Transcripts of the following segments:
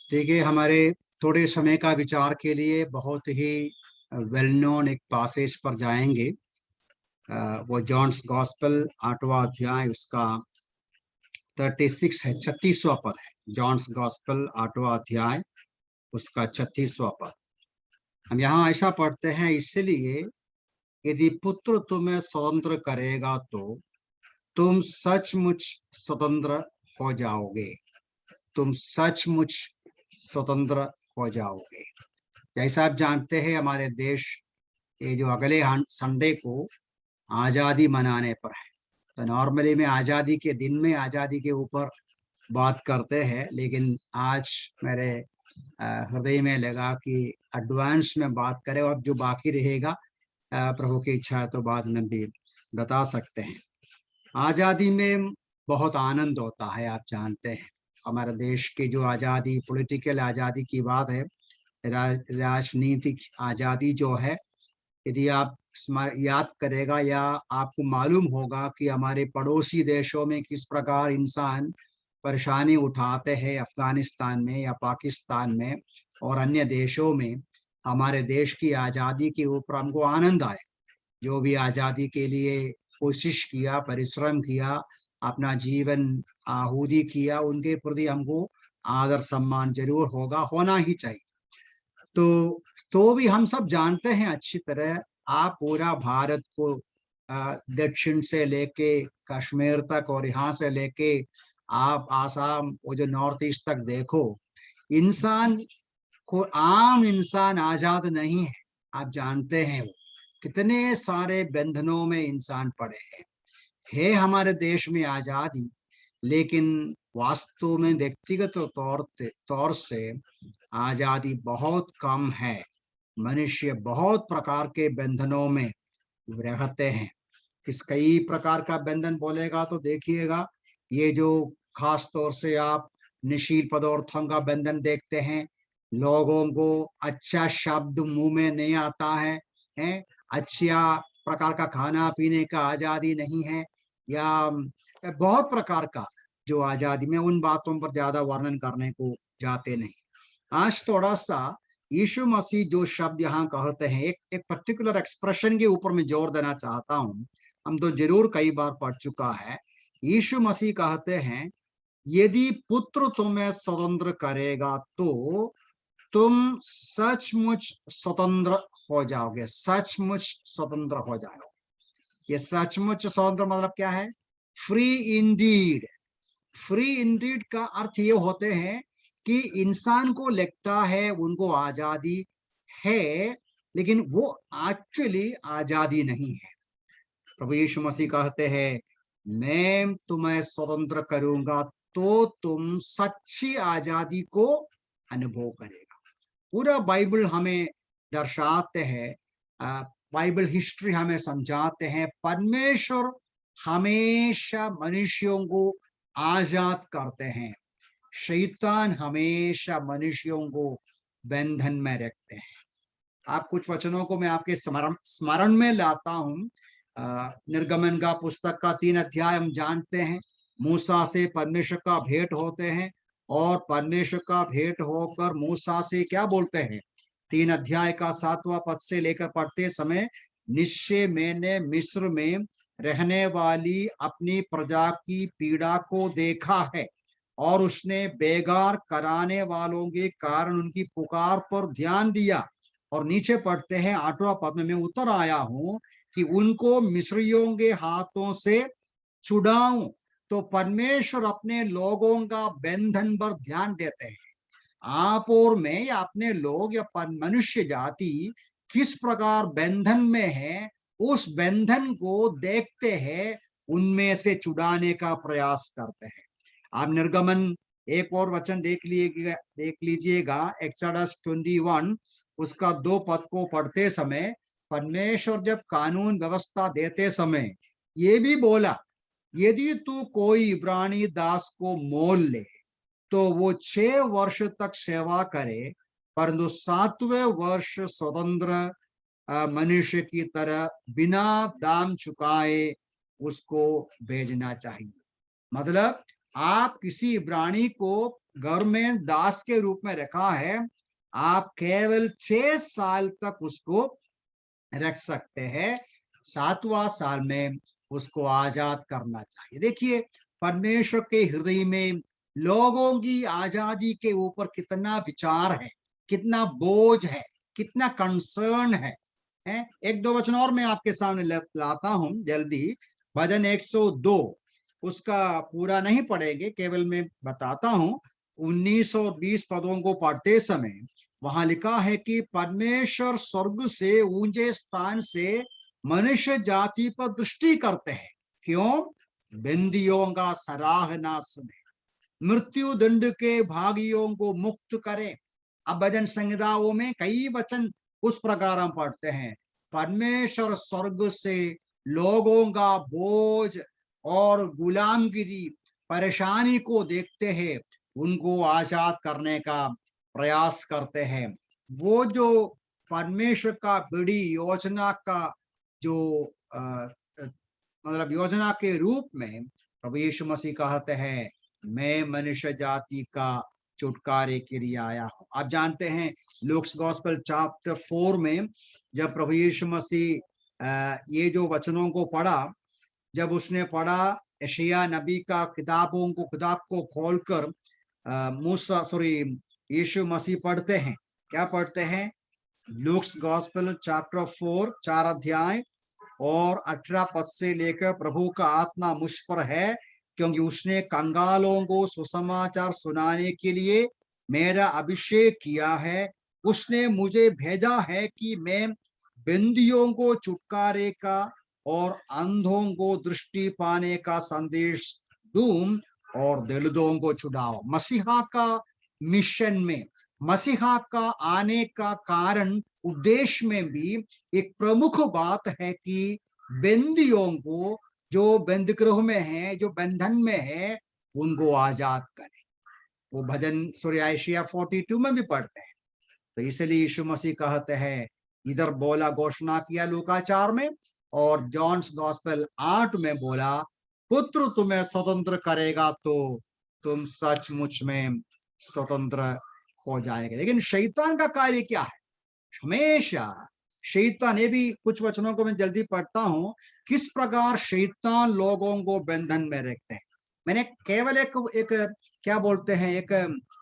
देखिए, हमारे थोड़े समय का विचार के लिए बहुत ही वेल नोन एक पासेज पर जाएंगे। वो जॉन्स गॉस्पेल 8वां अध्याय उसका 36 है, 36वां पद है। जॉन्स गॉस्पेल 8वां अध्याय उसका 36वां पद। हम यहाँ ऐसा पढ़ते हैं, इसलिए यदि पुत्र तुम्हें स्वतंत्र करेगा तो तुम सचमुच स्वतंत्र हो जाओगे। तुम सचमुच स्वतंत्र हो जाओगे। जैसा आप जानते हैं, हमारे देश ये जो अगले संडे को आजादी मनाने पर है, तो नॉर्मली में आजादी के दिन में आजादी के ऊपर बात करते हैं, लेकिन आज मेरे हृदय में लगा कि एडवांस में बात करें, और जो बाकी रहेगा प्रभु की इच्छा है तो बाद में भी बता सकते हैं। आजादी में बहुत आनंद होता है। आप जानते हैं, हमारे देश की जो आजादी, पॉलिटिकल आजादी की बात है, राजनीतिक आजादी जो है, यदि आप याद करेगा या आपको मालूम होगा कि हमारे पड़ोसी देशों में किस प्रकार इंसान परेशानी उठाते हैं, अफगानिस्तान में या पाकिस्तान में और अन्य देशों में। हमारे देश की आज़ादी के ऊपर हमको आनंद आए। जो भी आज़ादी के लिए कोशिश किया, परिश्रम किया, अपना जीवन आहुति किया, उनके प्रति हमको आदर सम्मान जरूर होगा, होना ही चाहिए। तो भी हम सब जानते हैं अच्छी तरह, आप पूरा भारत को दक्षिण से लेके कश्मीर तक और यहाँ से लेके आप आसाम, वो जो नॉर्थ ईस्ट तक देखो, इंसान को, आम इंसान आजाद नहीं है। आप जानते हैं वो कितने सारे बंधनों में इंसान पड़े हैं। है हमारे देश में आजादी, लेकिन वास्तव में व्यक्तिगत तौर से आजादी बहुत कम है। मनुष्य बहुत प्रकार के बंधनों में रहते हैं। किस कई प्रकार का बंधन बोलेगा तो देखिएगा, ये जो खास तौर से आप नशील पदार्थों का बंधन देखते हैं। लोगों को अच्छा शब्द मुंह में नहीं आता है, अच्छा प्रकार का खाना पीने का आजादी नहीं है, या बहुत प्रकार का जो आजादी में, उन बातों पर ज्यादा वर्णन करने को जाते नहीं। आज थोड़ा सा यीशु मसीह जो शब्द यहाँ कहते हैं, एक पर्टिकुलर एक्सप्रेशन के ऊपर मैं जोर देना चाहता हूँ। हम तो जरूर कई बार पढ़ चुका है। यीशु मसीह कहते हैं, यदि पुत्र तुम्हें स्वतंत्र करेगा तो तुम सचमुच स्वतंत्र हो जाओगे। सचमुच स्वतंत्र हो जाओगे। ये सचमुच स्वतंत्र मतलब क्या है? Free Indeed. फ्री इंडीड का अर्थ ये होते हैं कि इंसान को लगता है उनको आजादी है, लेकिन वो एक्चुअली आजादी नहीं है। प्रभु यीशु मसीह कहते हैं, मैं तुम्हें स्वतंत्र करूंगा तो तुम सच्ची आजादी को अनुभव करेगा। पूरा बाइबल हमें दर्शाते हैं, बाइबल हिस्ट्री हमें समझाते हैं, परमेश्वर हमेशा मनुष्यों को आजाद करते हैं। शैतान हमेशा मनुष्यों को बंधन में रखते हैं। आप कुछ वचनों को मैं आपके स्मरण में लाता हूँ। निर्गमन का पुस्तक का 3 अध्याय हम जानते हैं। मूसा से परमेश्वर का भेंट होते हैं, और परमेश्वर का भेंट होकर मूसा से क्या बोलते हैं? 3 अध्याय का 7वां पद से लेकर पढ़ते समय, निश्चय मैंने मिस्र में रहने वाली अपनी प्रजा की पीड़ा को देखा है, और उसने बेगार कराने वालों के कारण उनकी पुकार पर ध्यान दिया। और नीचे पढ़ते हैं 8वां पद में, मैं उतर आया हूं कि उनको मिस्रियों के हाथों से छुड़ाऊं। तो परमेश्वर अपने लोगों का बंधन पर ध्यान देते हैं। आप और मैं, या अपने लोग या मनुष्य जाति किस प्रकार बंधन में है, उस बंधन को देखते हैं, उनमें से छुड़ाने का प्रयास करते हैं। आप निर्गमन एक और वचन देख लीजिएगा, एक्सोडस 21 उसका 2 पद को पढ़ते समय, परमेश्वर जब कानून व्यवस्था देते समय ये भी बोला, यदि तू कोई इब्रानी दास को मोल ले तो वो 6 वर्ष तक सेवा करे, परंतु 7वें वर्ष स्वतंत्र मनुष्य की तरह बिना दाम चुकाए उसको भेजना चाहिए। मतलब आप किसी इब्रानी को गवर्नमेंट दास के रूप में रखा है, आप केवल 6 साल तक उसको रख सकते हैं, 7वां साल में उसको आजाद करना चाहिए। देखिए परमेश्वर के हृदय में लोगों की आजादी के ऊपर कितना विचार है, कितना बोझ है, कितना कंसर्न है। एक दो वचन और मैं आपके सामने लाता हूं जल्दी। भजन 102, उसका पूरा नहीं पढ़ेंगे, केवल मैं बताता हूं। 19 और 20 पदों को पढ़ते समय वहां लिखा है कि परमेश्वर स्वर्ग से ऊंचे स्थान से मनुष्य जाति पर दृष्टि करते हैं। क्यों? बंदियों का सराहना सुने, मृत्यु दंड के भागियों को मुक्त करें। अब भजन संहिताओं में कई वचन उस प्रकार हम पढ़ते हैं, परमेश्वर स्वर्ग से लोगों का बोझ और गुलामगिरी परेशानी को देखते हैं, उनको आजाद करने का प्रयास करते हैं। वो जो परमेश्वर का बड़ी योजना का जो मतलब योजना के रूप में प्रभु यीशु मसीह कहते हैं, मैं मनुष्य जाति का छुटकारे के लिए आया हूं। आप जानते हैं लूक्स गॉस्पेल चैप्टर 4 में जब प्रभु यीशु मसीह ये जो वचनों को पढ़ा, जब उसने पढ़ा यशायाह नबी का किताब को खोलकर यीशु मसीह पढ़ते हैं। क्या पढ़ते हैं? लूक्स गॉस्पेल चैप्टर 4, 4 अध्याय और 18 पद से लेकर, प्रभु का आत्मा मुझ पर है क्योंकि उसने कंगालों को सुसमाचार सुनाने के लिए मेरा अभिषेक किया है। उसने मुझे भेजा है कि मैं बंदियों को छुटकारे का और अंधों को दृष्टि पाने का संदेश दूं और दलितों को छुड़ाओ। मसीहा का मिशन में, मसीहा का आने का कारण उद्देश्य में भी एक प्रमुख बात है कि बंदियों को, जो बंदगृह में है, जो बंधन में है, उनको आजाद करें। वो भजन यशायाह 42 में भी पढ़ते हैं। तो इसलिए यीशु मसीह कहते हैं, इधर बोला, घोषणा किया लूका 4 में, और जॉन्स गॉस्पेल 8 में बोला, पुत्र तुम्हें स्वतंत्र करेगा तो तुम सचमुच में स्वतंत्र हो जाएगा। लेकिन शैतान का कार्य क्या है? हमेशा शैतान, ये भी कुछ वचनों को मैं जल्दी पढ़ता हूं, किस प्रकार शैतान लोगों को बंधन में रखते हैं। मैंने केवल एक क्या बोलते हैं, एक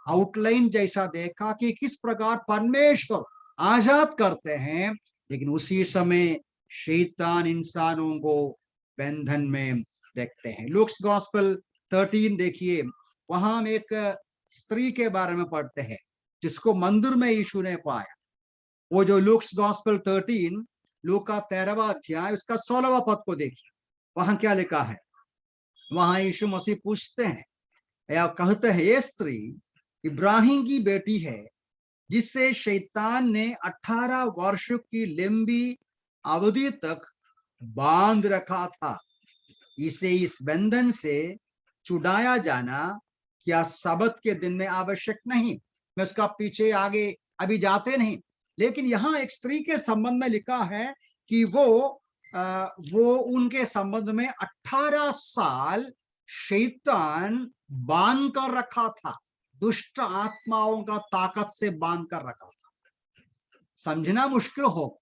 आउटलाइन जैसा देखा कि किस प्रकार परमेश्वर आजाद करते हैं, लेकिन उसी समय शैतान इंसानों को बंधन में रखते हैं। लूक्स गॉस्पेल 13 देखिए, वहां हम एक स्त्री के बारे में पढ़ते हैं जिसको मंदिर में यीशु ने पाया। वो जो लूक्स गॉस्पेल 13, लूका 13वां अध्याय उसका 16वां पद को देखिए, वहां क्या लिखा है। वहां यीशु मसीह पूछते हैं या कहते हैं, ये स्त्री इब्राहिम की बेटी है जिससे शैतान ने 18 वर्ष की लंबी अवधि तक बांध रखा था। इसे इस बंधन से छुड़ाया जाना क्या सबत के दिन में आवश्यक नहीं? मैं उसका पीछे आगे अभी जाते नहीं, लेकिन यहाँ एक स्त्री के संबंध में लिखा है कि वो उनके संबंध में 18 साल शैतान बांध कर रखा था, दुष्ट आत्माओं का ताकत से बांध कर रखा था। समझना मुश्किल हो।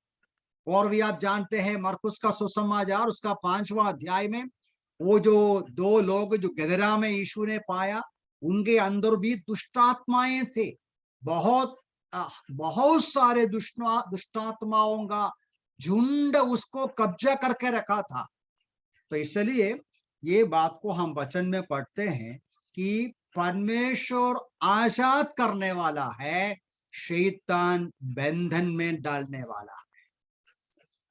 और भी आप जानते हैं मरकुस का सुसमाचार उसका 5वां अध्याय में वो जो 2 लोग जो गदरा में यीशु ने पाया, उनके अंदर भी दुष्टात्माएं थे। बहुत सारे दुष्टात्माओं का झुंड उसको कब्जा करके रखा था। तो इसलिए ये बात को हम वचन में पढ़ते हैं कि परमेश्वर आजाद करने वाला है, शैतान बंधन में डालने वाला है।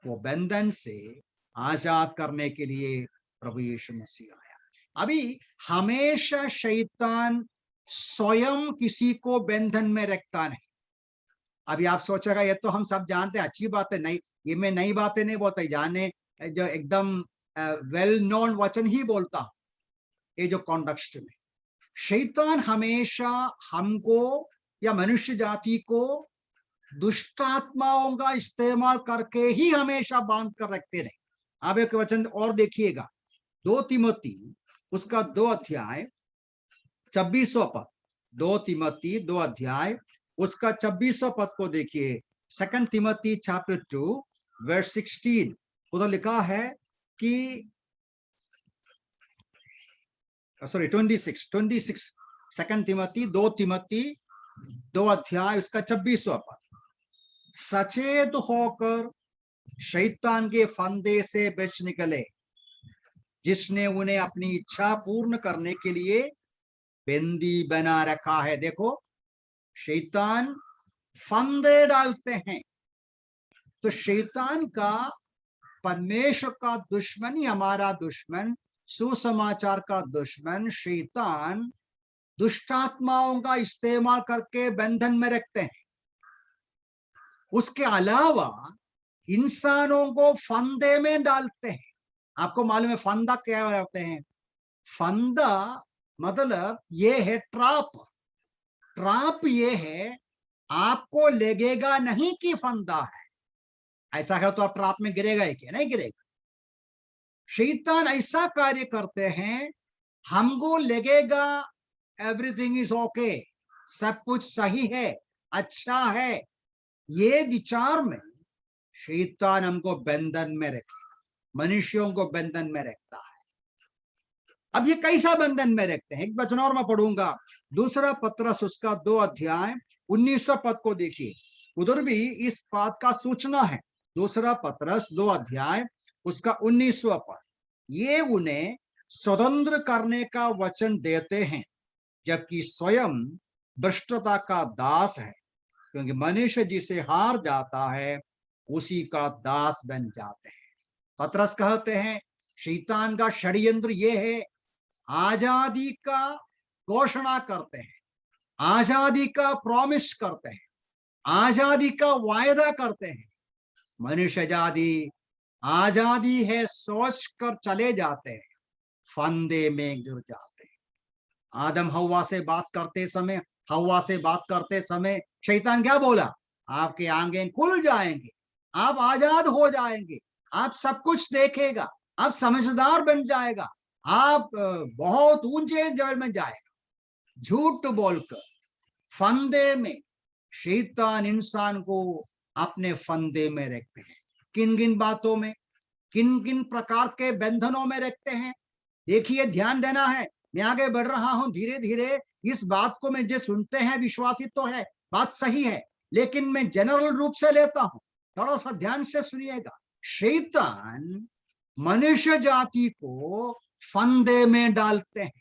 वो बंधन से आजाद करने के लिए प्रभु यीशु मसीह आया। अभी हमेशा शैतान स्वयं किसी को बंधन में रखता नहीं। अभी आप सोचेगा ये तो हम सब जानते हैं, अच्छी बात है, नहीं, ये मैं नई बातें नहीं बोलता, जाने जो एकदम वेल नोन वचन ही बोलता हूं। ये जो कॉन्टेक्स्ट में शैतान हमेशा हमको या मनुष्य जाति को दुष्टात्माओं का इस्तेमाल करके ही हमेशा बांध कर रखते रहे। आप एक वचन और देखिएगा, 2 तिमोथी उसका 2 अध्याय 26वां पद। 2 तिमोथी 2 अध्याय उसका 26वां पद को देखिए। 2 तिमोथी चैप्टर 2 वर्स 16, उधर लिखा है कि सॉरी 26 2 तिमोथी 2 अध्याय उसका 26वां पद, सचेत होकर शैतान के फंदे से बच निकले, जिसने उन्हें अपनी इच्छा पूर्ण करने के लिए बंदी बना रखा है। देखो, शैतान फंदे डालते हैं। तो शैतान का, परमेश्वर का दुश्मन ही हमारा दुश्मन, सुसमाचार का दुश्मन शैतान दुष्टात्माओं का इस्तेमाल करके बंधन में रखते हैं। उसके अलावा इंसानों को फंदे में डालते हैं। आपको मालूम है फंदा क्या होते हैं? फंदा मतलब ये है ट्राप। ट्राप ये है, आपको लगेगा नहीं कि फंदा है, ऐसा है तो आप ट्राप में गिरेगा ही क्या? नहीं गिरेगा। शैतान ऐसा कार्य करते हैं, हमको लगेगा एवरीथिंग इज ओके, सब कुछ सही है, अच्छा है, ये विचार में शैतान हमको बंधन में रखेगा, मनुष्यों को बंधन में रखता है। अब ये कैसा बंधन में रखते हैं? एक वचन और मैं पढ़ूंगा, 2 पत्रस उसका 2 अध्याय 19वां पद को देखिए, उधर भी इस बात का सूचना है। 2 पत्रस 2 अध्याय उसका 19वां पद, ये उन्हें स्वतंत्र करने का वचन देते हैं, जबकि स्वयं भ्रष्टता का दास है, क्योंकि मनुष्य जिसे हार जाता है उसी का दास बन जाते हैं। पत्रस कहते हैं शैतान का षड्यंत्र ये है, आजादी का घोषणा करते हैं, आजादी का प्रॉमिस करते हैं, आजादी का वायदा करते हैं। मनुष्य जाति आजादी है सोच कर चले जाते हैं, फंदे में गिर जाते हैं। आदम हव्वा से बात करते समय शैतान क्या बोला? आपके आंखें खुल जाएंगे, आप आजाद हो जाएंगे, आप सब कुछ देखेगा, आप समझदार बन जाएगा, आप बहुत ऊंचे जगह में जाएगा। झूठ बोलकर फंदे में शैतान इंसान को अपने फंदे में रखते हैं। किन किन बातों में, किन किन प्रकार के बंधनों में रखते हैं? देखिए, ध्यान देना है। मैं आगे बढ़ रहा हूं धीरे धीरे। इस बात को मैं जो सुनते हैं विश्वासित तो है, बात सही है, लेकिन मैं जनरल रूप से लेता हूं, थोड़ा सा ध्यान से सुनिएगा। शैतान मनुष्य जाति को फंदे में डालते हैं।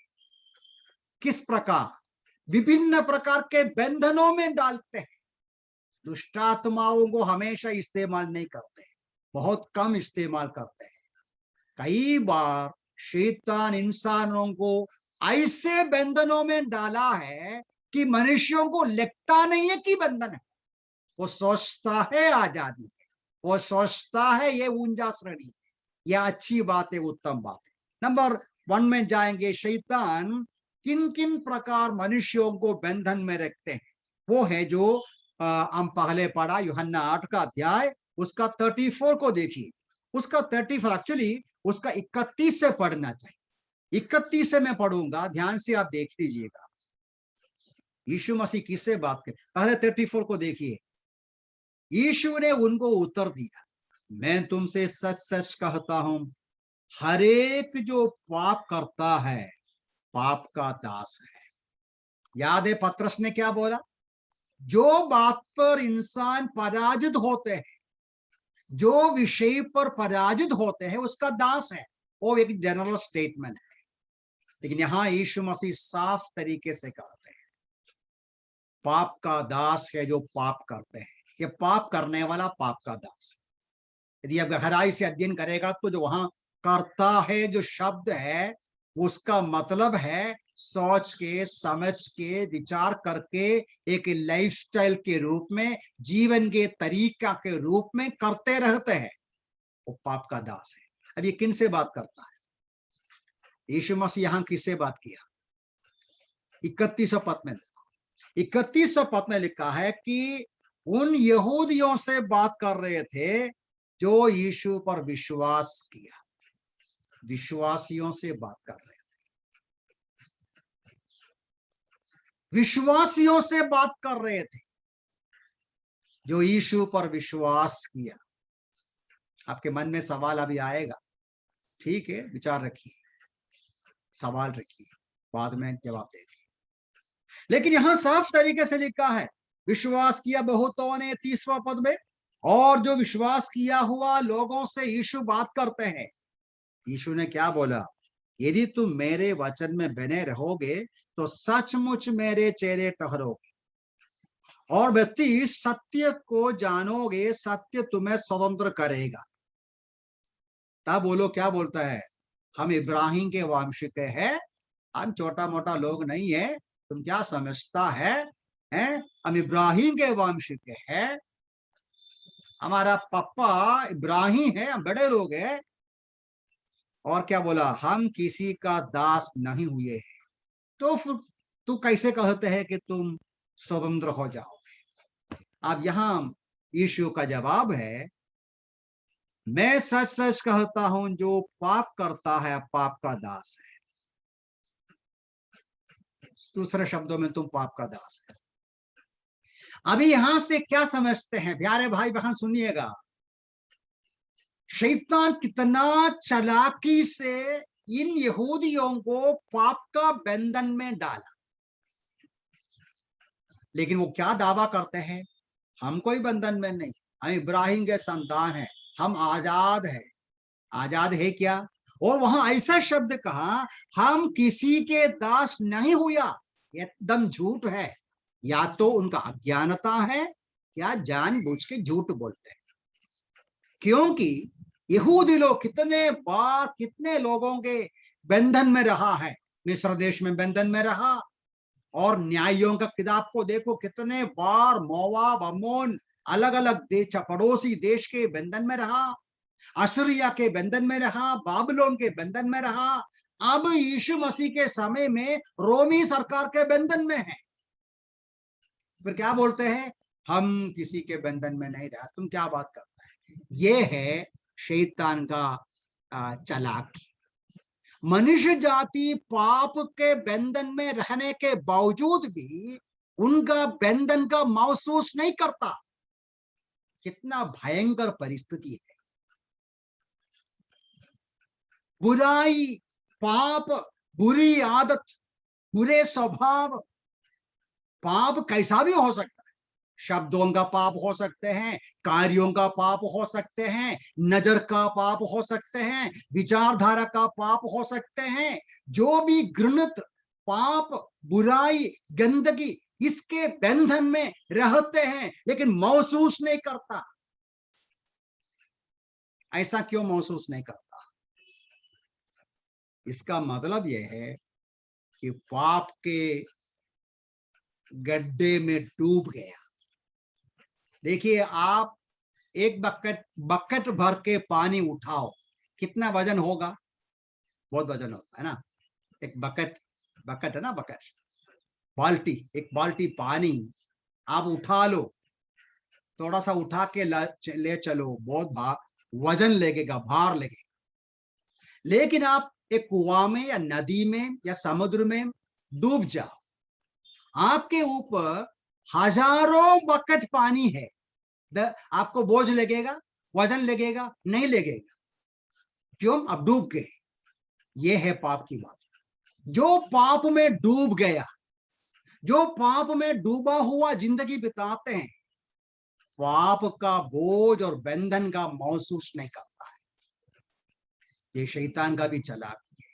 किस प्रकार? विभिन्न प्रकार के बंधनों में डालते हैं। दुष्टात्माओं को हमेशा इस्तेमाल नहीं करते, बहुत कम इस्तेमाल करते हैं। कई बार शैतान इंसानों को ऐसे बंधनों में डाला है कि मनुष्यों को लगता नहीं है कि बंधन है। वो सोचता है आजादी है, वो सोचता है ये ऊंचा श्रेणी है, यह अच्छी बात है, उत्तम बात है। नंबर 1 में जाएंगे, शैतान किन किन प्रकार मनुष्यों को बंधन में रखते हैं। वो है जो हम पहले पढ़ा, यूहन्ना 8 का अध्याय उसका 34 को देखिए। उसका 34 एक्चुअली उसका 31 से पढ़ना चाहिए। 31 से मैं पढ़ूंगा, ध्यान से आप देख लीजिएगा। यीशु मसीह किससे बात कर, पहले 34 को देखिए। यीशु ने उनको उत्तर दिया, मैं तुमसे सच सच कहता हूं, हर एक जो पाप करता है पाप का दास है। याद है पत्रस ने क्या बोला? जो बात पर इंसान पराजित होते हैं, जो विषय पर पराजित होते हैं, उसका दास है। वो एक जनरल स्टेटमेंट है, लेकिन यहां यीशु मसीह साफ तरीके से कहते हैं पाप का दास है जो पाप करते हैं। ये पाप करने वाला पाप का दास है। यदि आप गहराई से अध्ययन करेगा तो जो वहां करता है जो शब्द है, उसका मतलब है सोच के, समझ के, विचार करके एक लाइफस्टाइल के रूप में, जीवन के तरीका के रूप में करते रहते हैं, वो पाप का दास है। अब ये किन से बात करता है? यीशु मसीह यहां किससे बात किया? 31 पद में देखो, 31 पद में लिखा है कि उन यहूदियों से बात कर रहे थे जो यीशु पर विश्वास किया। विश्वासियों से बात कर रहे थे। विश्वासियों से बात कर रहे थे जो यीशु पर विश्वास किया। आपके मन में सवाल अभी आएगा, ठीक है, विचार रखिए, सवाल रखिए, बाद में जवाब देंगे। लेकिन यहां साफ तरीके से लिखा है, विश्वास किया बहुतों ने, 30वां पद में, और जो विश्वास किया हुआ लोगों से यीशु बात करते हैं। यीशु ने क्या बोला? यदि तुम मेरे वचन में बने रहोगे तो सचमुच मेरे चेले ठहरोगे और व्यक्ति सत्य को जानोगे, सत्य तुम्हें स्वतंत्र करेगा। तब वो लोग क्या बोलता है? हम इब्राहिम के वंशज हैं, हम छोटा मोटा लोग नहीं है, तुम क्या समझता है? हम इब्राहिम के वंशज हैं, हमारा पापा इब्राहिम है, हम बड़े लोग हैं। और क्या बोला? हम किसी का दास नहीं हुए हैं, तो फिर तू कैसे कहते हैं कि तुम स्वतंत्र हो जाओगे? अब यहां यीशु का जवाब है, मैं सच सच कहता हूं, जो पाप करता है पाप का दास है। दूसरे शब्दों में, तुम पाप का दास है। अभी यहां से क्या समझते हैं प्यारे भाई बहन? सुनिएगा, शैतान कितना चालाकी से इन यहूदियों को पाप का बंधन में डाला। लेकिन वो क्या दावा करते हैं? हम कोई बंधन में नहीं, हम इब्राहिम के संतान हैं, हम आजाद हैं। आजाद है क्या? और वहां ऐसा शब्द कहा, हम किसी के दास नहीं हुआ। एकदम झूठ है। या तो उनका अज्ञानता है या जानबूझ के झूठ बोलते हैं। क्योंकि यहूदी लोग कितने बार कितने लोगों के बंधन में रहा है। मिस्र देश में बंधन में रहा, और न्यायों का किताब को देखो, कितने बार मोवाब, अम्मोन, अलग अलग देश, पड़ोसी देश के बंधन में रहा, असीरिया के बंधन में रहा, बाबिलोन के बंधन में रहा। अब यीशु मसीह के समय में रोमी सरकार के बंधन में है। फिर क्या बोलते हैं? हम किसी के बंधन में नहीं रहा। तुम क्या बात करता है? ये है शैतान का चालाकी। मनुष्य जाति पाप के बंधन में रहने के बावजूद भी उनका बंधन का महसूस नहीं करता। कितना भयंकर परिस्थिति है। बुराई, पाप, बुरी आदत, बुरे स्वभाव, पाप कैसा भी हो सकता है। शब्दों का पाप हो सकते हैं, कार्यों का पाप हो सकते हैं, नजर का पाप हो सकते हैं, विचारधारा का पाप हो सकते हैं। जो भी घृणित पाप, बुराई, गंदगी, इसके बंधन में रहते हैं, लेकिन महसूस नहीं करता। ऐसा क्यों महसूस नहीं करता? इसका मतलब यह है कि पाप के गड्ढे में डूब गया। देखिए, आप एक बकेट भर के पानी उठाओ, कितना वजन होगा? बहुत वजन होता है ना। एक बकेट है ना, बकेट, बाल्टी, एक बाल्टी पानी आप उठा लो, थोड़ा सा उठा के ले चलो, बहुत वजन लगेगा, भार लगेगा। लेकिन आप एक कुआं में या नदी में या समुद्र में डूब जाओ, आपके ऊपर हजारों बकेट पानी है, आपको बोझ लगेगा? वजन लगेगा? नहीं लगेगा। क्यों? अब डूब गए। ये है पाप की बात। जो पाप में डूब गया, जो पाप में डूबा हुआ जिंदगी बिताते हैं, पाप का बोझ और बंधन का महसूस नहीं करता है। ये शैतान का भी चालाकी है।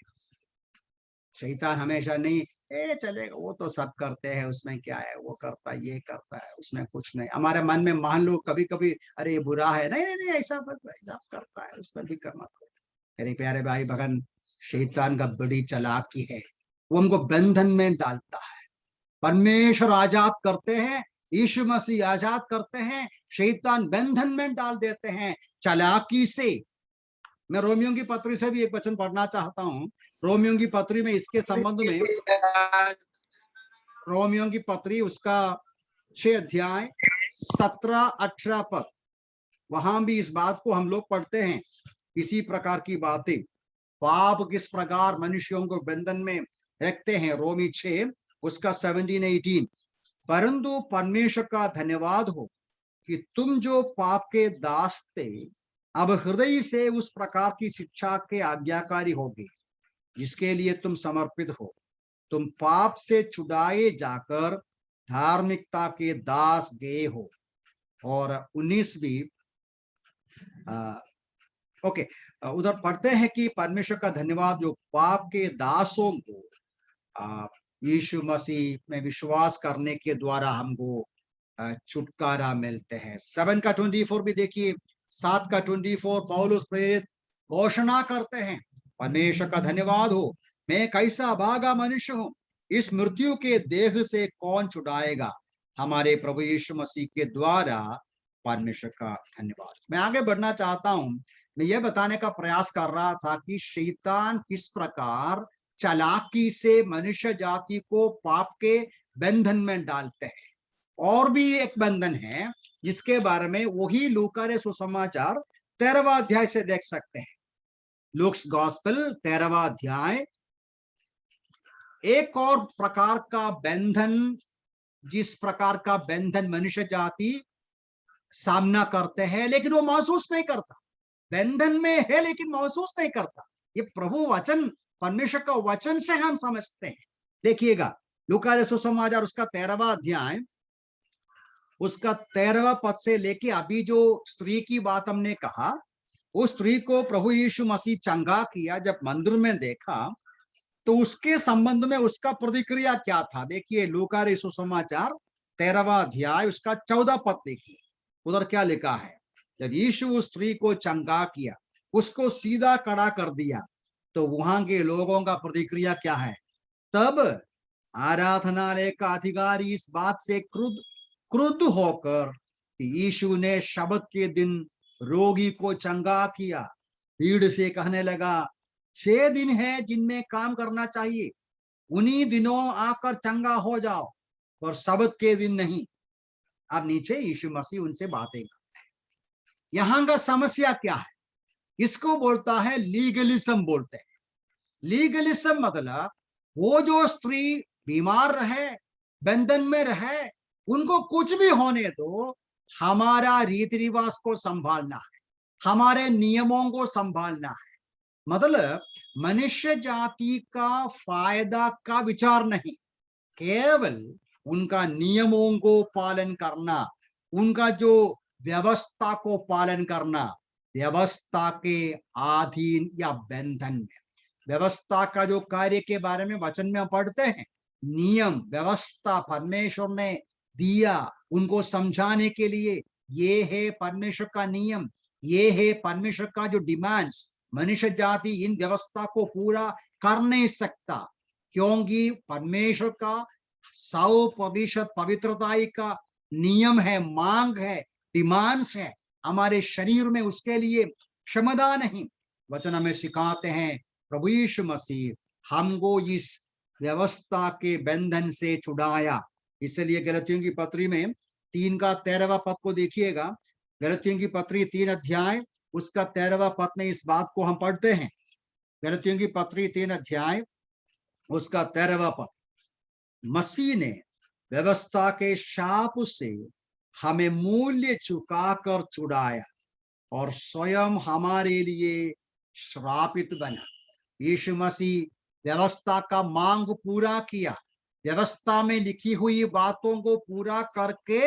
शैतान हमेशा नहीं, चलेगा, वो तो सब करते हैं, उसमें क्या है, वो करता है, ये करता है, उसमें कुछ नहीं। हमारे मन में मान लो कभी कभी, अरे ये बुरा है, नहीं नहीं नहीं, ऐसा करता है, उसमें भी करना। मेरे प्यारे भाई बहन, शैतान का बड़ी चालाकी है। वो हमको बंधन में डालता है। परमेश्वर आजाद करते हैं, यीशु मसीह आजाद करते हैं, शैतान बंधन में डाल देते हैं चालाकी से। मैं रोमियो की पत्री से भी एक वचन पढ़ना चाहता हूं। रोमियो की पत्री में इसके संबंध में, रोमियो की पत्री उसका 6 अध्याय 17-18 पद, वहां भी इस बात को हम लोग पढ़ते हैं, इसी प्रकार की बातें। पाप किस प्रकार मनुष्यों को बंधन में रखते हैं। रोमी 6 उसका 17-18, परंतु परमेश्वर का धन्यवाद हो कि तुम जो पाप के दास थे अब हृदय से उस प्रकार की शिक्षा के आज्ञाकारी होगे जिसके लिए तुम समर्पित हो। तुम पाप से छुड़ाए जाकर धार्मिकता के दास गए हो। और 19 भी ओके, उधर पढ़ते हैं कि परमेश्वर का धन्यवाद जो पाप के दासों को यीशु मसीह में विश्वास करने के द्वारा हमको छुटकारा मिलते हैं। 7 का 24 भी देखिए, 7 का 24 पौलुस प्रेरित घोषणा करते हैं, परमेश्वर का धन्यवाद हो, मैं कैसा अभागा मनुष्य हूँ, इस मृत्यु के देह से कौन छुड़ाएगा, हमारे प्रभु यीशु मसीह के द्वारा। परमेश्वर का धन्यवाद। मैं आगे बढ़ना चाहता हूं। मैं यह बताने का प्रयास कर रहा था कि शैतान किस प्रकार चालाकी से मनुष्य जाति को पाप के बंधन में डालते हैं। और भी एक बंधन है जिसके बारे में वही लूका रे सुसमाचार 13वां अध्याय से देख सकते हैं। लूक्स गॉस्पेल 13वां अध्याय, एक और प्रकार का बंधन, जिस प्रकार का बंधन मनुष्य जाति सामना करते हैं लेकिन वो महसूस नहीं करता। बंधन में है लेकिन महसूस नहीं करता। ये प्रभु वचन, परमेश्वर का वचन से हम समझते हैं। देखिएगा लूका रे सुसमाचार उसका 13वां अध्याय, उसका 13वां पद से लेके अभी जो स्त्री की बात हमने कहा, उस स्त्री को प्रभु यीशु मसीह चंगा किया, जब मंदिर में देखा तो उसके संबंध में उसका प्रतिक्रिया क्या था। देखिए लूका रे सुसमाचार 13वां अध्याय उसका 14 पद देखिए, उधर क्या लिखा है। जब यीशु उस स्त्री को चंगा किया, उसको सीधा खड़ा कर दिया, तो वहां के लोगों का प्रतिक्रिया क्या है। तब आराधनालय का अधिकारी इस बात से क्रुद्ध होकर यीशु ने शब्द के दिन रोगी को चंगा किया, भीड़ से कहने लगा, 6 दिन है जिनमें काम करना चाहिए, उन्हीं दिनों आकर चंगा हो जाओ, और शब्द के दिन नहीं। अब नीचे यीशु मसीह उनसे बातें करते हैं। यहां का समस्या क्या है, इसको बोलता है लीगलिज्म बोलते हैं। लीगलिज्म मतलब वो जो स्त्री बीमार रहे, बंधन में रहे, उनको कुछ भी होने दो, हमारा रीति रिवाज को संभालना है, हमारे नियमों को संभालना है। मतलब मनुष्य जाति का फायदा का विचार नहीं, केवल उनका नियमों को पालन करना, उनका जो व्यवस्था को पालन करना, व्यवस्था के अधीन या बंधन में। व्यवस्था का जो कार्य के बारे में वचन में पढ़ते हैं, नियम व्यवस्था परमेश्वर ने दिया उनको समझाने के लिए, ये है परमेश्वर का नियम, ये है परमेश्वर का जो डिमांड्स। मनुष्य जाति इन व्यवस्था को पूरा कर नहीं सकता, क्योंकि परमेश्वर का 100% पवित्रता का नियम है, मांग है, डिमांड्स है। हमारे शरीर में उसके लिए क्षमता नहीं। वचन हमें सिखाते हैं प्रभु यीशु मसीह हमको इस व्यवस्था के बंधन से छुड़ाया। इसलिए गलतियों की पत्री में 3 का 13वां पद को देखिएगा। गलतियों की पत्री 3 अध्याय उसका 13वां पद में इस बात को हम पढ़ते हैं। गलतियों की पत्री 3 अध्याय उसका 13वां पद, मसीह ने व्यवस्था के शाप से हमें मूल्य चुकाकर छुड़ाया और स्वयं हमारे लिए श्रापित बना। यीशु मसीह व्यवस्था का मांग पूरा किया, व्यवस्था में लिखी हुई बातों को पूरा करके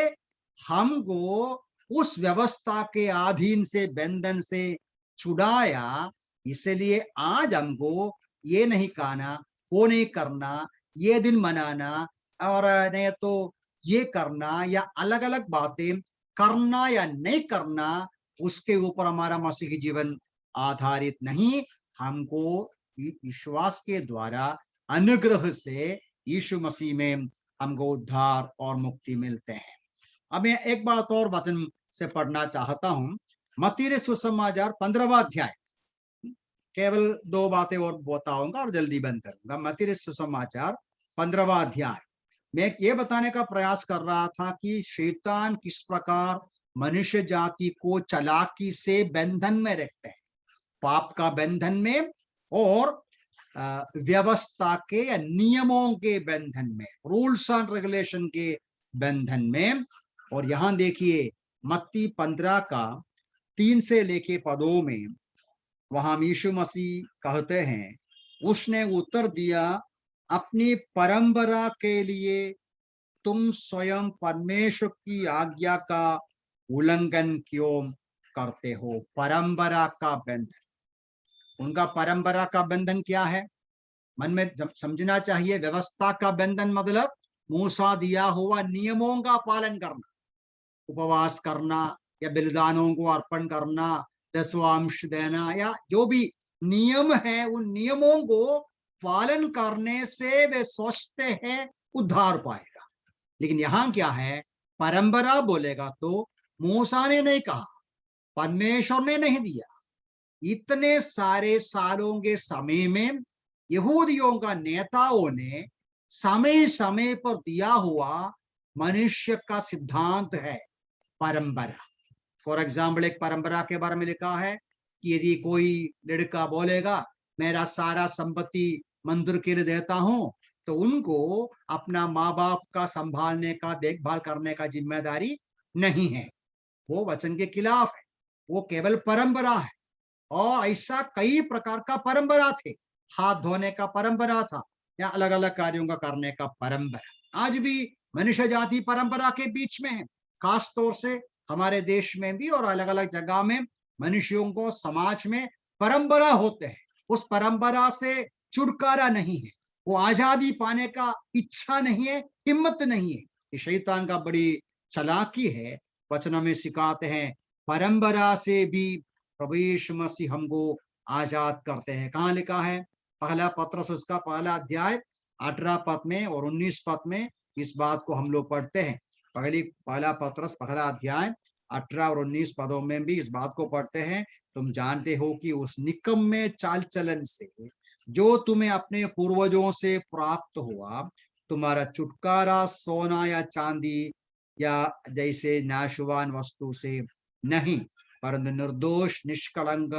हमको उस व्यवस्था के अधीन से, बंधन से छुड़ाया। इसलिए आज हमको ये नहीं कहना, वो नहीं करना, ये दिन मनाना और नहीं तो ये करना, या अलग अलग बातें करना या नहीं करना, उसके ऊपर हमारा मसीही जीवन आधारित नहीं। हमको विश्वास के द्वारा अनुग्रह से यीशु मसीह में हमको उद्धार और मुक्ति मिलते हैं। अब मैं एक बात और वचन से पढ़ना चाहता हूं, मत्ती रे सुसमाचार 15वां अध्याय, केवल 2 बातें और बताऊंगा और जल्दी बंद करूंगा। मत्ती रे सुसमाचार 15वां अध्याय मैं ये बताने का प्रयास कर रहा था कि शैतान किस प्रकार मनुष्य जाति को चालाकी से बंधन में रखते हैं, पाप का बंधन में। और व्यवस्था के या नियमों के बंधन में, रूल्स एंड रेगुलेशन के बंधन में। और यहां देखिए मत्ती 15 का 3 से लेके पदों में वहां यीशु मसीह कहते हैं, उसने उत्तर दिया, अपनी परंपरा के लिए तुम स्वयं परमेश्वर की आज्ञा का उल्लंघन क्यों करते हो। परंपरा का बंधन, उनका परंपरा का बंधन क्या है, मन में समझना चाहिए। व्यवस्था का बंधन मतलब मूसा दिया हुआ नियमों का पालन करना, उपवास करना या बलिदानों को अर्पण करना, दशवांश देना, या जो भी नियम है उन नियमों को पालन करने से वे सोचते हैं उद्धार पाएगा। लेकिन यहां क्या है, परंपरा बोलेगा तो मूसा ने नहीं कहा, परमेश्वर ने नहीं दिया। इतने सारे सालों के समय में यहूदियों का नेताओं ने समय समय पर दिया हुआ मनुष्य का सिद्धांत है परंपरा। फॉर एग्जाम्पल, एक परंपरा के बारे में लिखा है कि यदि कोई लड़का बोलेगा मेरा सारा संपत्ति मंदिर के लिए देता हूं, तो उनको अपना माँ बाप का संभालने का, देखभाल करने का जिम्मेदारी नहीं है। वो वचन के खिलाफ है, वो केवल परंपरा है। और ऐसा कई प्रकार का परंपरा थे, हाथ धोने का परंपरा था या अलग अलग कार्यों का करने का परंपरा। आज भी मनुष्य जाति परंपरा के बीच में है, खास तौर से हमारे देश में भी और अलग अलग जगह में मनुष्यों को समाज में परंपरा होते हैं। उस परंपरा से छुटकारा नहीं है, वो आजादी पाने का इच्छा नहीं है, हिम्मत नहीं है। ये शैतान का बड़ी चालाकी है। वचनों में सिखाते हैं परंपरा से भी प्रभु यीशु मसीह हमको आजाद करते हैं। कहाँ लिखा है, पहला पत्रस उसका पहला अध्याय 18 पद में और 19 पद में इस बात को हम लोग पढ़ते हैं। पहला पत्रस पहला अध्याय 18 और 19 पदों में भी इस बात को पढ़ते हैं, तुम जानते हो कि उस निकम्मे चाल चलन से जो तुम्हें अपने पूर्वजों से प्राप्त हुआ, तुम्हारा छुटकारा सोना या चांदी या जैसे नाशवान वस्तु से नहीं, परंतु निर्दोष निष्कलंक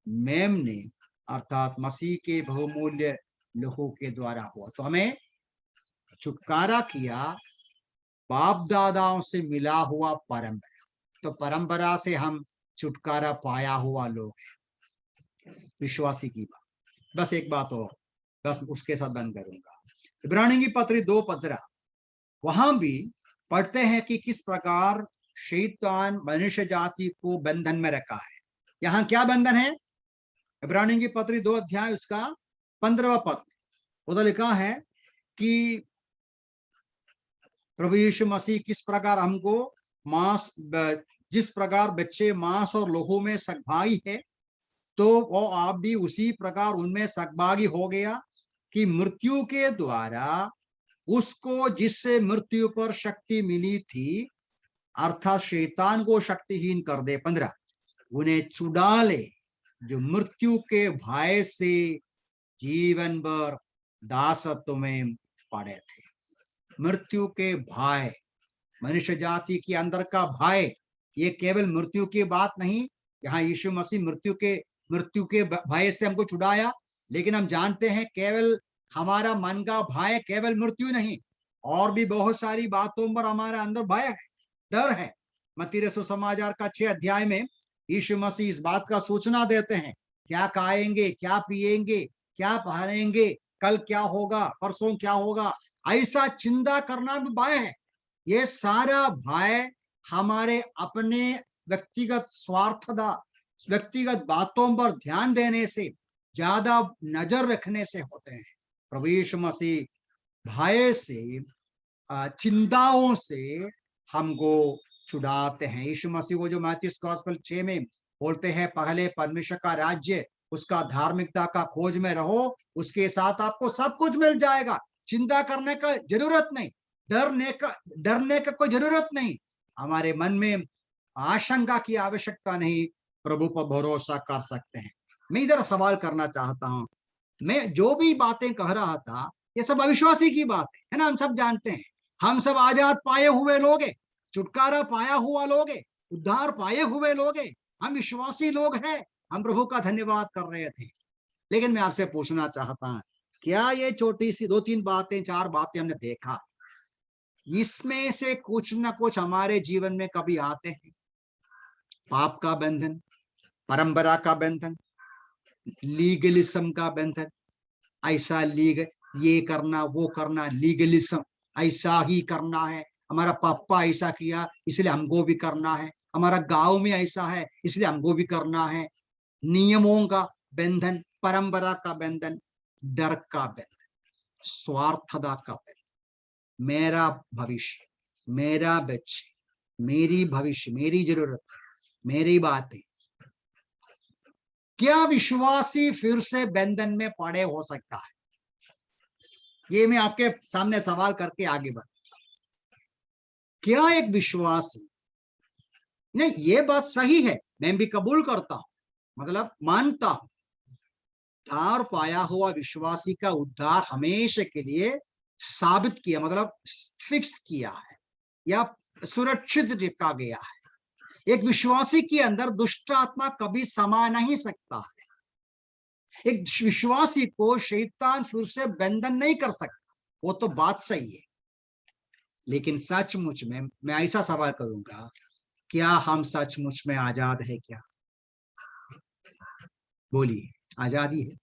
मेमने अर्थात मसीह के बहुमूल्य लहू के द्वारा हुआ। तो हमें छुटकारा किया बाप दादाओं से मिला हुआ परंपरा, तो परंपरा से हम छुटकारा पाया हुआ लोग हैं, विश्वासी की बात। बस एक बात और, बस उसके साथ बंद करूंगा। इब्रानी की पत्री 2:15 वहां भी पढ़ते हैं कि किस प्रकार शैतान मनुष्य जाति को बंधन में रखा है। यहाँ क्या बंधन है, इब्रानी की पत्री 2 अध्याय उसका 15वां पद, उधर लिखा है कि प्रभु यीशु मसीह किस प्रकार हमको मांस, जिस प्रकार बच्चे मांस और लोहू में सहभागी है, तो वो आप भी उसी प्रकार उनमें सहभागी हो गया कि मृत्यु के द्वारा उसको जिससे मृत्यु पर शक्ति मिली थी, अर्थात शैतान को शक्तिहीन कर दे। 15 उन्हें छुड़ा ले जो मृत्यु के भय से जीवन भर दासत्व में पड़े थे। मृत्यु के भय, मनुष्य जाति के अंदर का भय, ये केवल मृत्यु की बात नहीं। यहाँ यीशु मसीह मृत्यु के भय से हमको छुड़ाया, लेकिन हम जानते हैं केवल हमारा मन का भय केवल मृत्यु नहीं, और भी बहुत सारी बातों पर हमारा अंदर भय है, डर है। मत्ती रसूल समाचार का 6 अध्याय में यीशु मसीह इस बात का सूचना देते हैं, क्या खाएंगे, क्या पिएंगे, क्या पहनेंगे, कल क्या होगा, परसों क्या होगा, ऐसा चिंता करना भी भय है। ये सारा भय हमारे अपने व्यक्तिगत स्वार्थता, व्यक्तिगत बातों पर ध्यान देने से, ज्यादा नजर रखने से होते हैं। प्रभु यीशु मसीह भय से, चिंताओं से हमको छुड़ाते हैं। यीशु मसीह को जो मैथ्यू गॉस्पेल 6 में बोलते हैं, पहले परमेश्वर का राज्य, उसका धार्मिकता का खोज में रहो, उसके साथ आपको सब कुछ मिल जाएगा। चिंता करने का जरूरत नहीं, डरने का कोई जरूरत नहीं, हमारे मन में आशंका की आवश्यकता नहीं, प्रभु पर भरोसा कर सकते हैं। मैं इधर सवाल करना चाहता हूं, मैं जो भी बातें कह रहा था ये सब अविश्वासी की बात है ना, हम सब जानते हैं। हम सब आजाद पाए हुए लोग हैं, छुटकारा पाया हुआ लोग हैं, उद्धार पाए हुए लोग हैं, हम विश्वासी लोग हैं। हम प्रभु का धन्यवाद कर रहे थे। लेकिन मैं आपसे पूछना चाहता हूं, क्या ये छोटी सी 2-3 बातें 4 बातें हमने देखा, इसमें से कुछ ना कुछ हमारे जीवन में कभी आते हैं? पाप का बंधन, परंपरा का बंधन, लीगलिज्म का बंधन, ऐसा लीग, ये करना वो करना, लीगलिज्म, ऐसा ही करना है, हमारा पापा ऐसा किया इसलिए हमको भी करना है, हमारा गांव में ऐसा है इसलिए हमको भी करना है। नियमों का बंधन, परंपरा का बंधन, डर का बंधन, स्वार्थता का बंधन, मेरा भविष्य, मेरा बच्चे, मेरी भविष्य, मेरी जरूरत, मेरी बातें। क्या विश्वासी फिर से बंधन में पड़े हो सकता है? ये मैं आपके सामने सवाल करके आगे बढ़, क्या एक विश्वासी, नहीं ये बात सही है, मैं भी कबूल करता हूं, मतलब मानता हूं, उद्धार पाया हुआ विश्वासी का उद्धार हमेशा के लिए साबित किया, मतलब फिक्स किया है या सुरक्षित रखा गया है। एक विश्वासी के अंदर दुष्ट आत्मा कभी समा नहीं सकता है। एक विश्वासी को शैतान फिर से बंधन नहीं कर सकता, वो तो बात सही है। लेकिन सचमुच में मैं ऐसा सवाल करूंगा, क्या हम सचमुच में आजाद है? क्या बोलिए, आजादी है?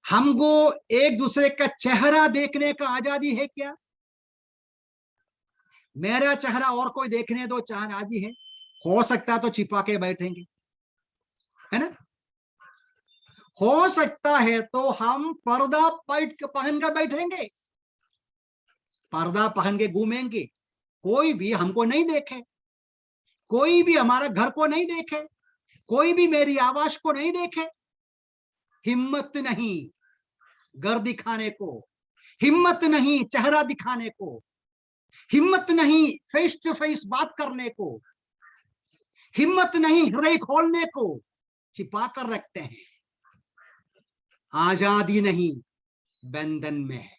हमको एक दूसरे का चेहरा देखने का आजादी है क्या? मेरा चेहरा और कोई देखने दो, चाह आजादी है? हो सकता तो छिपा के बैठेंगे, है ना? हो सकता है तो हम पर्दा पहन कर बैठेंगे, पर्दा पहन के घूमेंगे, कोई भी हमको नहीं देखे, कोई भी हमारा घर को नहीं देखे, कोई भी मेरी आवाज को नहीं देखे। हिम्मत नहीं घर दिखाने को, हिम्मत नहीं चेहरा दिखाने को, हिम्मत नहीं फेस टू फेस बात करने को, हिम्मत नहीं हृदय खोलने को, छिपा कर रखते हैं। आजादी नहीं, बंधन में है।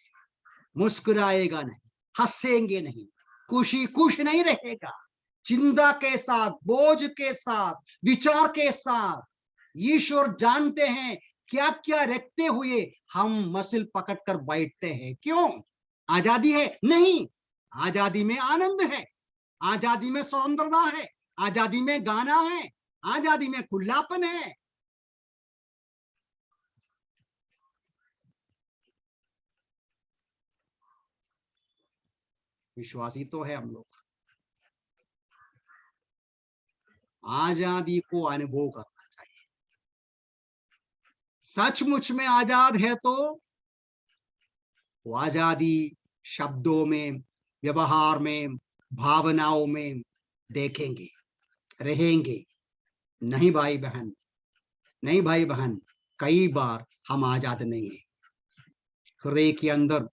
मुस्कुराएगा नहीं, हंसेंगे नहीं, खुश नहीं रहेगा, चिंता के साथ, बोझ के साथ, विचार के साथ। ईश्वर जानते हैं क्या क्या रखते हुए हम मसल पकड़ कर बैठते हैं। क्यों? आजादी है? नहीं, आजादी में आनंद है, आजादी में सौंदर्यता है, आजादी में गाना है, आजादी में खुलापन है। विश्वासी तो है हम लोग, आजादी को अनुभव करना चाहिए। सचमुच में आजाद है तो वो आजादी शब्दों में, व्यवहार में, भावनाओं में देखेंगे, रहेंगे। नहीं भाई बहन, नहीं भाई बहन, कई बार हम आजाद नहीं है। हृदय के अंदर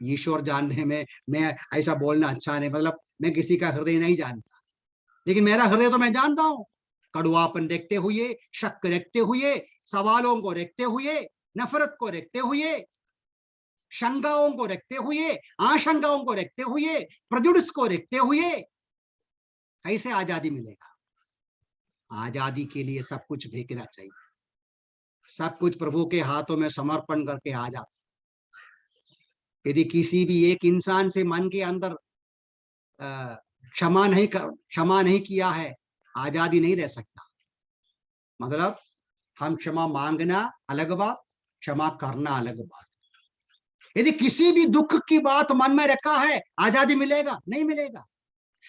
ईश्वर जानने में, मैं ऐसा बोलना अच्छा नहीं, मतलब मैं किसी का हृदय नहीं जानता, लेकिन मेरा हृदय तो मैं जानता हूं। कड़वापन देखते हुए, शक रखते हुए, सवालों को रखते हुए, नफरत को रखते हुए, शंकाओं को रखते हुए, आशंकाओं को रखते हुए, प्रेजुडिस को रखते हुए, कैसे आजादी मिलेगा? आजादी के लिए सब कुछ फेंकना चाहिए, सब कुछ प्रभु के हाथों में समर्पण करके आ जाता। यदि किसी भी एक इंसान से मन के अंदर क्षमा नहीं किया है, आजादी नहीं रह सकता। मतलब हम क्षमा मांगना अलग बात, क्षमा करना अलग बात। यदि किसी भी दुख की बात मन में रखा है, आजादी मिलेगा? नहीं मिलेगा।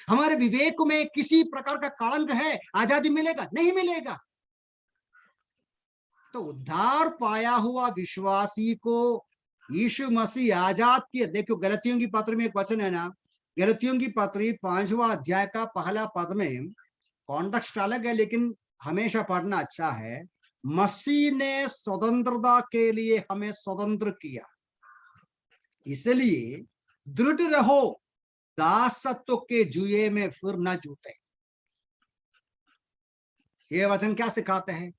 हमारे विवेक में किसी प्रकार का कलंक है, आजादी मिलेगा? नहीं मिलेगा। तो उद्धार पाया हुआ विश्वासी को यीशु मसीह आजाद किया। देखो गलतियों की पत्र में एक वचन है ना, गलतियों की पत्री 5वां अध्याय का पहला पद में, कॉन्टेक्स्ट अलग है लेकिन हमेशा पढ़ना अच्छा है। मसीह ने स्वतंत्रता के लिए हमें स्वतंत्र किया, इसलिए दृढ़ रहो, दासत्व के जुए में फिर न जूते। ये वचन क्या सिखाते हैं?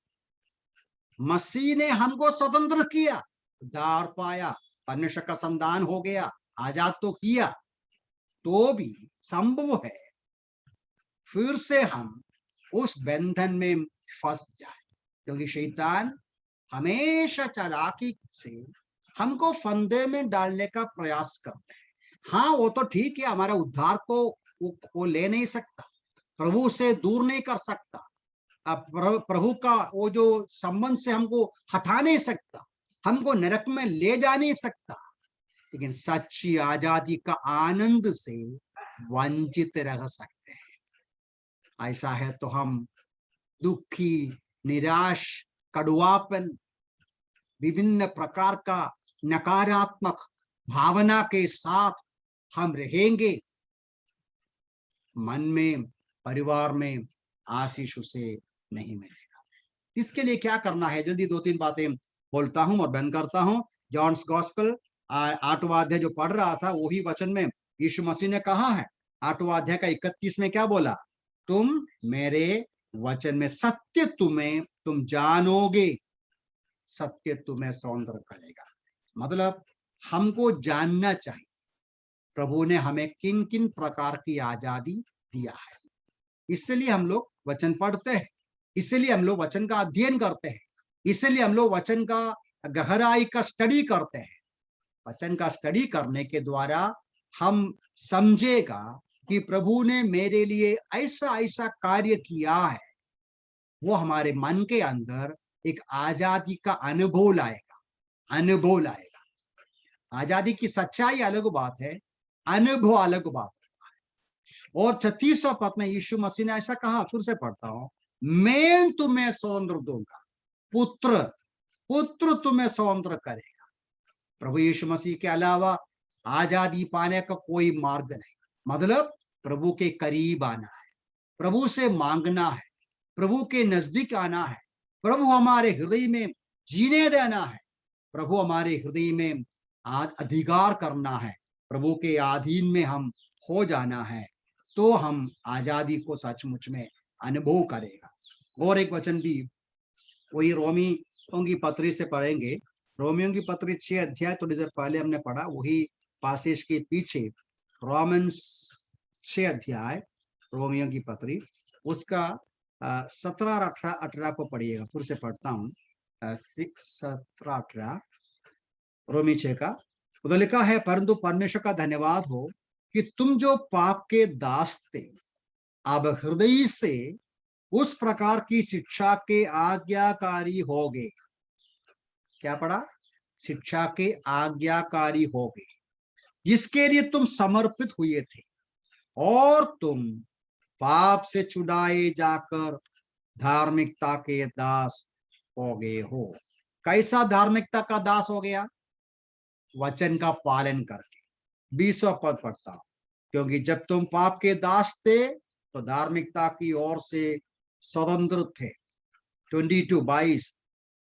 मसीह ने हमको स्वतंत्र किया, उद्धार पाया, परमेश्वर का संतान हो गया, आजाद तो किया, तो भी संभव है फिर से हम उस बंधन में फंस जाए। क्योंकि शैतान हमेशा चालाकी से हमको फंदे में डालने का प्रयास करते हैं। हाँ, वो तो ठीक है, हमारा उद्धार को वो ले नहीं सकता, प्रभु से दूर नहीं कर सकता, अब प्रभु का वो जो संबंध से हमको हटा नहीं सकता, हमको नरक में ले जा नहीं सकता, लेकिन सच्ची आजादी का आनंद से वंचित रह सकते हैं। ऐसा है तो हम दुखी, निराश, कड़वापन, विभिन्न प्रकार का नकारात्मक भावना के साथ हम रहेंगे, मन में, परिवार में आशीष उसे नहीं मिलेगा। इसके लिए क्या करना है, जल्दी 2-3 बातें बोलता हूं और बंद करता हूं। जॉन्स गॉस्पेल 8वां अध्याय जो पढ़ रहा था, वही वचन में यीशु मसीह ने कहा है, 8वां अध्याय का 31 में क्या बोला, तुम मेरे वचन में सत्य तुम जानोगे, सत्य तुम्हें स्वतंत्र करेगा। मतलब हमको जानना चाहिए प्रभु ने हमें किन किन प्रकार की आजादी दिया है। इसलिए हम लोग वचन पढ़ते हैं, इसलिए हम लोग वचन का अध्ययन करते हैं, इसलिए हम लोग वचन का गहराई का स्टडी करते हैं। वचन का स्टडी करने के द्वारा हम समझेगा कि प्रभु ने मेरे लिए ऐसा ऐसा कार्य किया है, वो हमारे मन के अंदर एक आजादी का अनुभव लाएगा। आजादी की सच्चाई अलग बात है, अनुभव अलग बात है। और 36वां पद में यीशु मसीह ने ऐसा कहा, फिर से पढ़ता हूं, मैं तुम्हें स्वतंत्र दूंगा, पुत्र तुम्हें स्वतंत्र करेगा। प्रभु यीशु मसीह के अलावा आजादी पाने का कोई मार्ग नहीं। मतलब प्रभु के करीब आना है, प्रभु से मांगना है, प्रभु के नजदीक आना है, प्रभु हमारे हृदय में जीने देना है, प्रभु हमारे हृदय में अधिकार करना है, प्रभु के अधीन में हम हो जाना है, तो हम आजादी को सचमुच में अनुभव करेगा। और एक वचन भी वही रोमियों की पत्री से पढ़ेंगे, रोमियों की पत्री 6 अध्याय थोड़ी देर पहले हमने पढ़ा, वही पासेज के पीछे रोमन्स 6 अध्याय रोमियों की पत्री, उसका 17 और 18 को पढ़िएगा। फिर से पढ़ता हूँ, 6, 17, 18 रोमी 6 का। उधर लिखा है, परंतु परमेश्वर का धन्यवाद हो कि तुम जो पाप के दास थे, अब हृदय से उस प्रकार की शिक्षा के आज्ञाकारी हो गए। क्या पढ़ा? शिक्षा के आज्ञाकारी हो गए, जिसके लिए तुम समर्पित हुए थे, और तुम पाप से छुड़ाए जाकर धार्मिकता के दास हो गए हो। कैसा धार्मिकता का दास हो गया? वचन का पालन करके। 20वां पद पढ़ता हूं, क्योंकि जब तुम पाप के दास थे तो धार्मिकता की ओर से स्वतंत्र थे। 22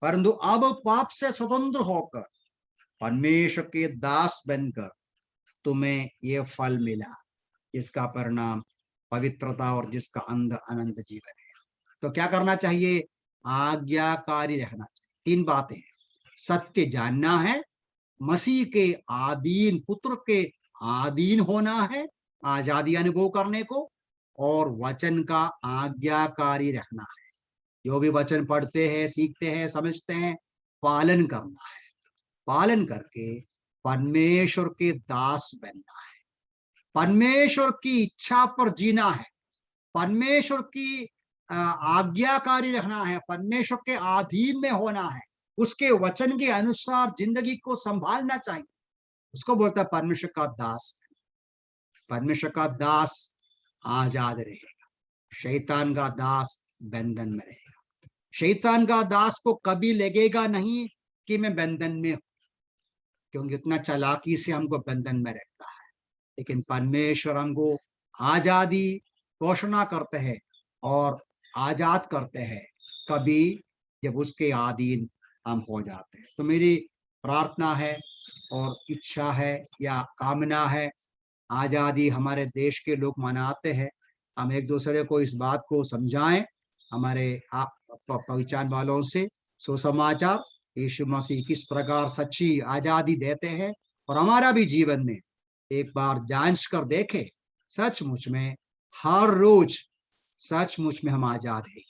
परंतु अब पाप से स्वतंत्र होकर परमेश्वर के दास बनकर तुम्हें ये फल मिला, जिसका परिणाम पवित्रता और जिसका अंत अनंत जीवन है। तो क्या करना चाहिए? आज्ञाकारी रहना चाहिए। 3 बातें हैं, सत्य जानना है, मसीह के आधीन, पुत्र के आधीन होना है, आजादी अनुभव करने को, और वचन का आज्ञाकारी रहना है। जो भी वचन पढ़ते हैं, सीखते हैं, समझते हैं, पालन करना है, पालन करके परमेश्वर के दास बनना है, परमेश्वर की इच्छा पर जीना है, परमेश्वर की आज्ञाकारी रहना है, परमेश्वर के अधीन में होना है, उसके वचन के अनुसार जिंदगी को संभालना चाहिए। उसको बोलता है परमेश्वर का दास। परमेश्वर का दास आजाद रहेगा, शैतान का दास बंधन में रहेगा। शैतान का दास को कभी लगेगा नहीं कि मैं बंधन में हूं, क्योंकि इतना चालाकी से हमको बंधन में रखता है। लेकिन परमेश्वर हमको आजादी घोषणा करते हैं और आजाद करते हैं, कभी जब उसके अधीन हम हो जाते हैं। तो मेरी प्रार्थना है और इच्छा है या कामना है, आजादी हमारे देश के लोग मनाते हैं, हम एक दूसरे को इस बात को समझाएं, हमारे पहचान वालों से सुसमाचार यीशु मसीह किस प्रकार सच्ची आजादी देते हैं, और हमारा भी जीवन में एक बार जांच कर देखें, सचमुच में हर रोज सचमुच में हम आजाद हैं।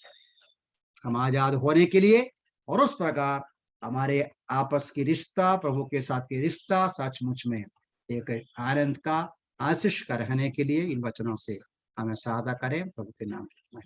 हम आजाद होने के लिए, और उस प्रकार हमारे आपस की रिश्ता, प्रभु के साथ की रिश्ता सचमुच में एक आनंद का, आशीष का रहने के लिए इन वचनों से हमें सहायता करें। प्रभु के नाम में।